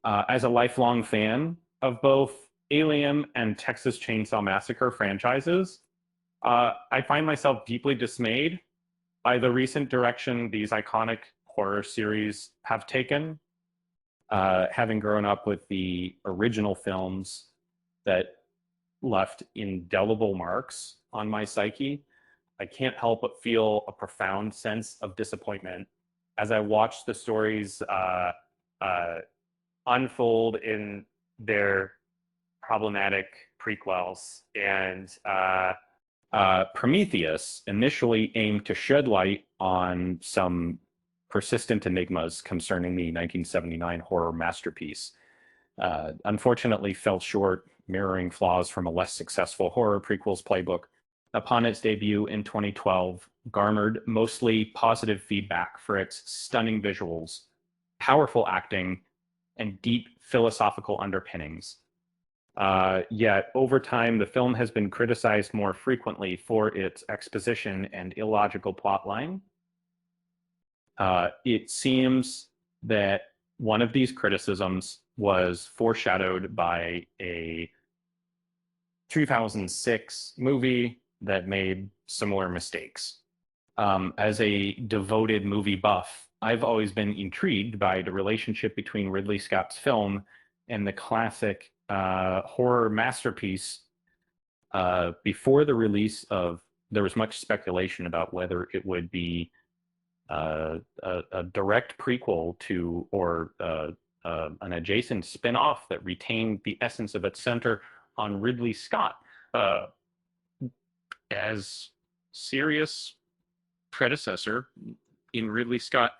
As a lifelong fan of both Alien and Texas Chainsaw Massacre franchises, I find myself deeply dismayed by the recent direction these iconic horror series have taken. Having grown up with the original films that left indelible marks on my psyche, I can't help but feel a profound sense of disappointment as I watch the stories uh, unfold in their problematic prequels. And Prometheus initially aimed to shed light on some persistent enigmas concerning the 1979 horror masterpiece. Unfortunately, fell short, mirroring flaws from a less successful horror prequels playbook. Upon its debut in 2012, garnered mostly positive feedback for its stunning visuals, powerful acting, and deep philosophical underpinnings. Yet, over time, the film has been criticized more frequently for its exposition and illogical plotline. It seems that one of these criticisms was foreshadowed by a 2006 movie that made similar mistakes. As a devoted movie buff, I've always been intrigued by the relationship between Ridley Scott's film and the classic horror masterpiece. Before the release of, there was much speculation about whether it would be a direct prequel to or an adjacent spin-off that retained the essence of its center on Ridley Scott uh, as serious predecessor in Ridley Scott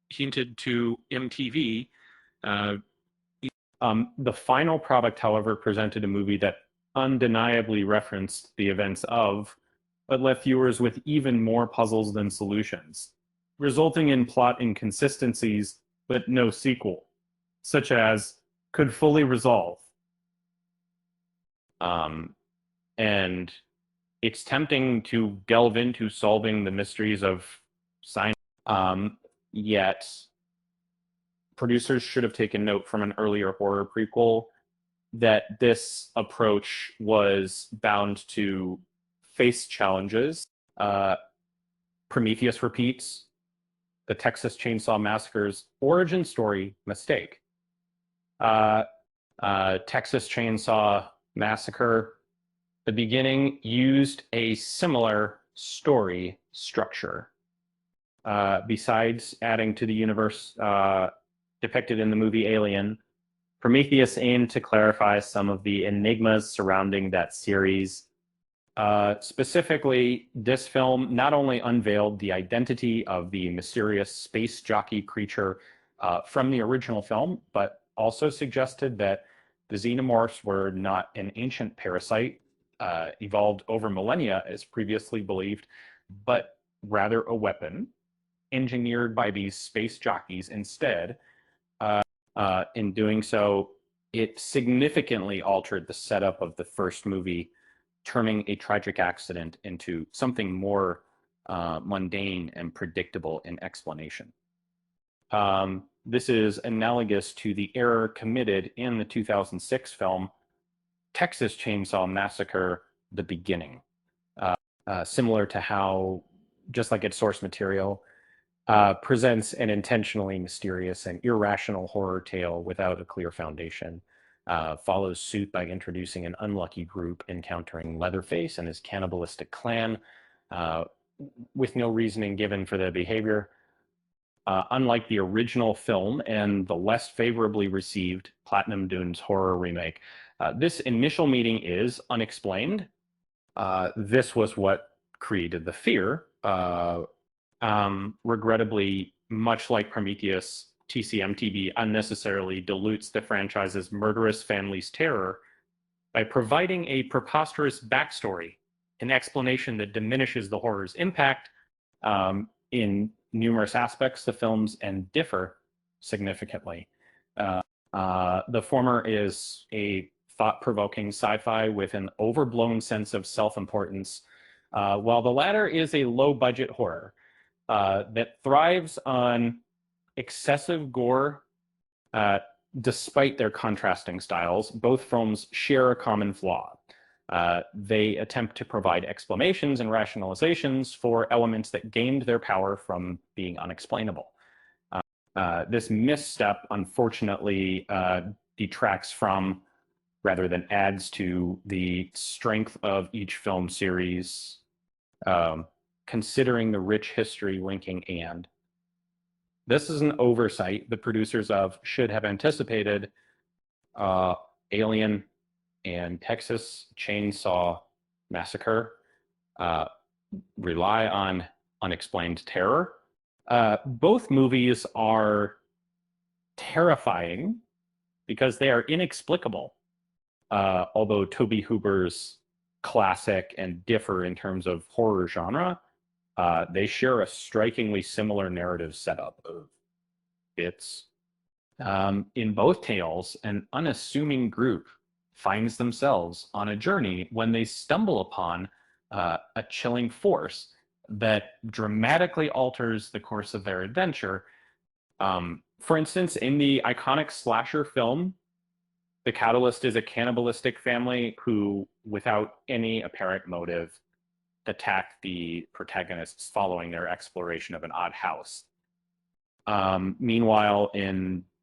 hinted to MTV. Uh, the final product, however, presented a movie that undeniably referenced the events of, but left viewers with even more puzzles than solutions, resulting in plot inconsistencies, but no sequel, such as could fully resolve. Um, and it's tempting to delve into solving the mysteries of science. Yet producers should have taken note from an earlier horror prequel that this approach was bound to face challenges. Uh, Prometheus repeats the Texas Chainsaw Massacre's origin story mistake. Uh, Texas Chainsaw Massacre, the beginning, used a similar story structure. Besides adding to the universe depicted in the movie Alien, Prometheus aimed to clarify some of the enigmas surrounding that series. Specifically, this film not only unveiled the identity of the mysterious space jockey creature from the original film, but also suggested that the xenomorphs were not an ancient parasite evolved over millennia as previously believed, but rather a weapon engineered by these space jockeys instead. In doing so, it significantly altered the setup of the first movie, turning a tragic accident into something more mundane and predictable in explanation. This is analogous to the error committed in the 2006 film Texas Chainsaw Massacre: The Beginning. Similar to how, just like its source material, presents an intentionally mysterious and irrational horror tale without a clear foundation. Follows suit by introducing an unlucky group encountering Leatherface and his cannibalistic clan uh, with no reasoning given for their behavior. Unlike the original film and the less favorably received Platinum Dunes horror remake, this initial meeting is unexplained. This was what created the fear. Regrettably, much like Prometheus, TCM/TV unnecessarily dilutes the franchise's murderous family's terror by providing a preposterous backstory, an explanation that diminishes the horror's impact in numerous aspects of films and differ significantly. The former is a thought-provoking sci-fi with an overblown sense of self-importance, while the latter is a low-budget horror that thrives on excessive gore, despite their contrasting styles, both films share a common flaw. They attempt to provide explanations and rationalizations for elements that gained their power from being unexplainable. This misstep, unfortunately, detracts from, rather than adds to, the strength of each film series, considering the rich history linking and. This is an oversight the producers of should have anticipated. Alien and Texas Chainsaw Massacre rely on unexplained terror. Both movies are terrifying because they are inexplicable. Although Tobe Hooper's classic and differ in terms of horror genre, they share a strikingly similar narrative setup of bits. In both tales, an unassuming group finds themselves on a journey when they stumble upon a chilling force that dramatically alters the course of their adventure. For instance, in the iconic slasher film, the catalyst is a cannibalistic family who, without any apparent motive, attack the protagonists following their exploration of an odd house. Meanwhile,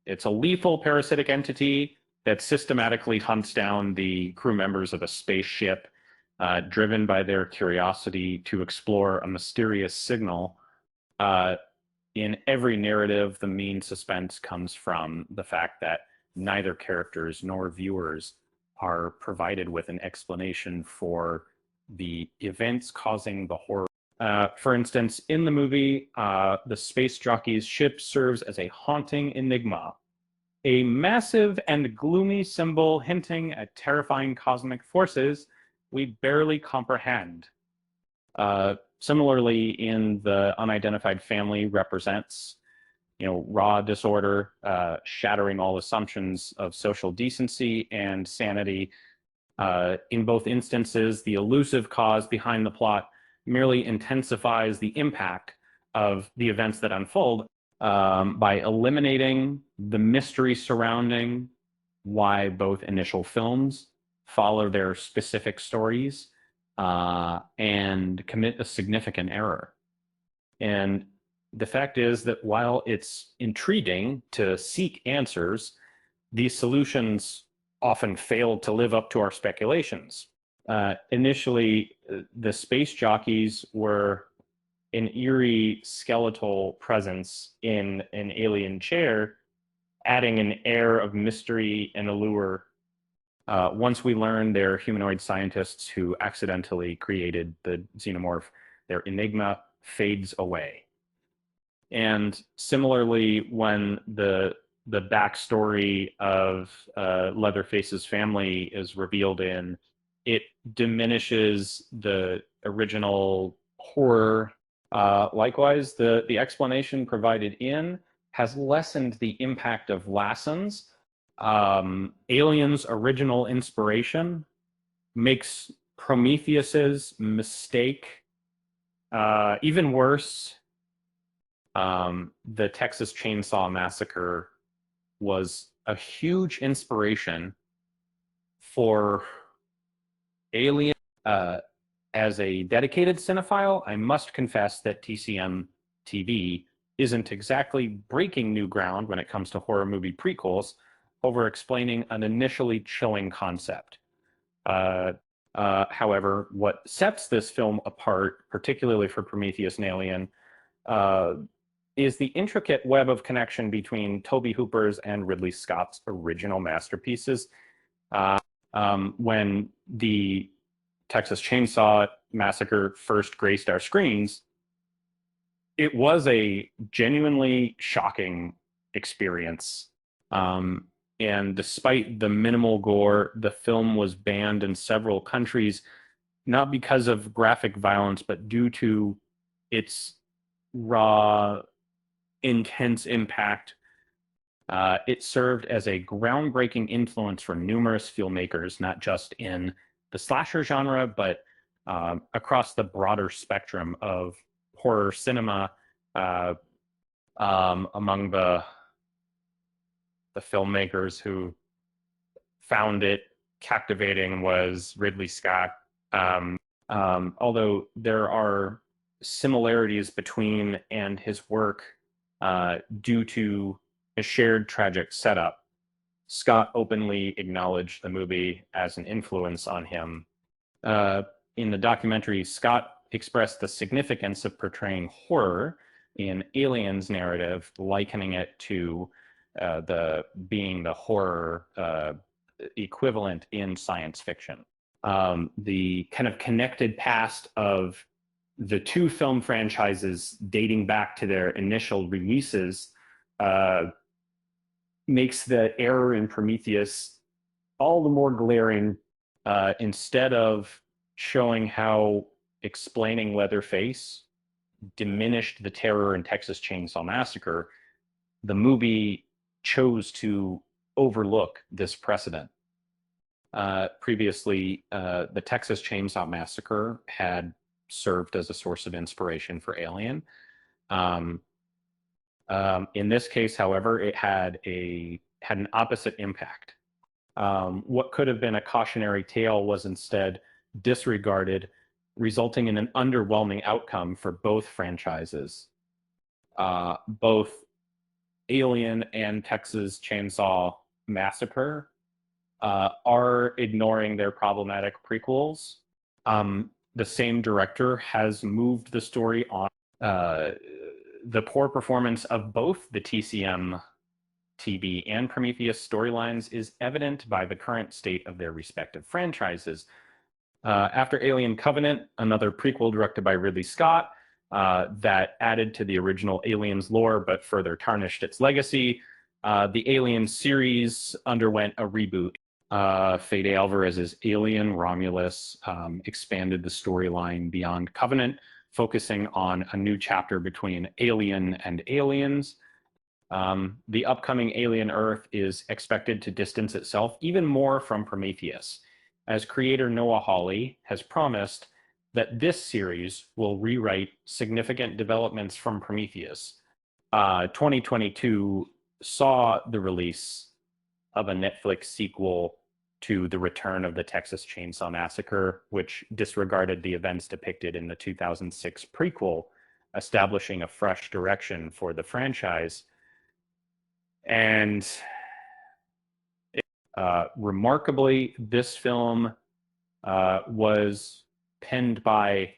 it's a lethal parasitic entity that systematically hunts down the crew members of a spaceship, driven by their curiosity to explore a mysterious signal. In every narrative, the main suspense comes from the fact that neither characters nor viewers are provided with an explanation for the events causing the horror. For instance, in the movie, the space jockey's ship serves as a haunting enigma, a massive and gloomy symbol hinting at terrifying cosmic forces we barely comprehend. Similarly, in the unidentified family represents, raw disorder, shattering all assumptions of social decency and sanity. In both instances, the elusive cause behind the plot merely intensifies the impact of the events that unfold by eliminating the mystery surrounding why both initial films follow their specific stories and commit a significant error. And the fact is that while it's intriguing to seek answers, these solutions often fail to live up to our speculations. Initially, the space jockeys were an eerie skeletal presence in an alien chair, adding an air of mystery and allure. Once we learn they're humanoid scientists who accidentally created the xenomorph, their enigma fades away. And similarly, when the backstory of Leatherface's family is revealed in, it diminishes the original horror. Likewise, the explanation provided in has lessened the impact of Lassen's. Alien's original inspiration makes Prometheus's mistake even worse. The Texas Chainsaw Massacre was a huge inspiration for Alien. As a dedicated cinephile, I must confess that TCM TV isn't exactly breaking new ground when it comes to horror movie prequels over explaining an initially chilling concept. However, what sets this film apart, particularly for Prometheus and Alien, is the intricate web of connection between Tobe Hooper's and Ridley Scott's original masterpieces. When the Texas Chainsaw Massacre first graced our screens, it was a genuinely shocking experience. And despite the minimal gore, the film was banned in several countries, not because of graphic violence, but due to its raw, intense impact. It served as a groundbreaking influence for numerous filmmakers, not just in the slasher genre, but across the broader spectrum of horror cinema. Among the the filmmakers who found it captivating was Ridley Scott. Although there are similarities between and his work due to a shared tragic setup, Scott openly acknowledged the movie as an influence on him. In the documentary, Scott expressed the significance of portraying horror in Alien's narrative, likening it to being the horror equivalent in science fiction. The kind of connected past of the two film franchises dating back to their initial releases makes the error in Prometheus all the more glaring. Instead of showing how explaining Leatherface diminished the terror in Texas Chainsaw Massacre, the movie chose to overlook this precedent. Previously, the Texas Chainsaw Massacre had served as a source of inspiration for Alien. In this case, however, it had an opposite impact. What could have been a cautionary tale was instead disregarded, resulting in an underwhelming outcome for both franchises. Both Alien and Texas Chainsaw Massacre are ignoring their problematic prequels. The same director has moved the story on. The poor performance of both the TCM TV and Prometheus storylines is evident by the current state of their respective franchises. After Alien Covenant, another prequel directed by Ridley Scott that added to the original Aliens lore but further tarnished its legacy, the Alien series underwent a reboot. Fede Alvarez's Alien Romulus expanded the storyline beyond Covenant, focusing on a new chapter between Alien and Aliens. The upcoming Alien Earth is expected to distance itself even more from Prometheus, as creator Noah Hawley has promised that this series will rewrite significant developments from Prometheus. 2022 saw the release of a Netflix sequel to The Return of the Texas Chainsaw Massacre, which disregarded the events depicted in the 2006 prequel, establishing a fresh direction for the franchise. And remarkably, this film was penned by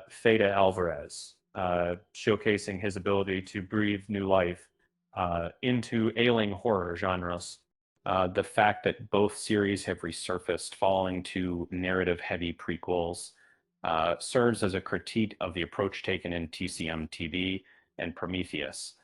Fede Alvarez, showcasing his ability to breathe new life into ailing horror genres. The fact that both series have resurfaced following two narrative-heavy prequels serves as a critique of the approach taken in TCM TV and Prometheus.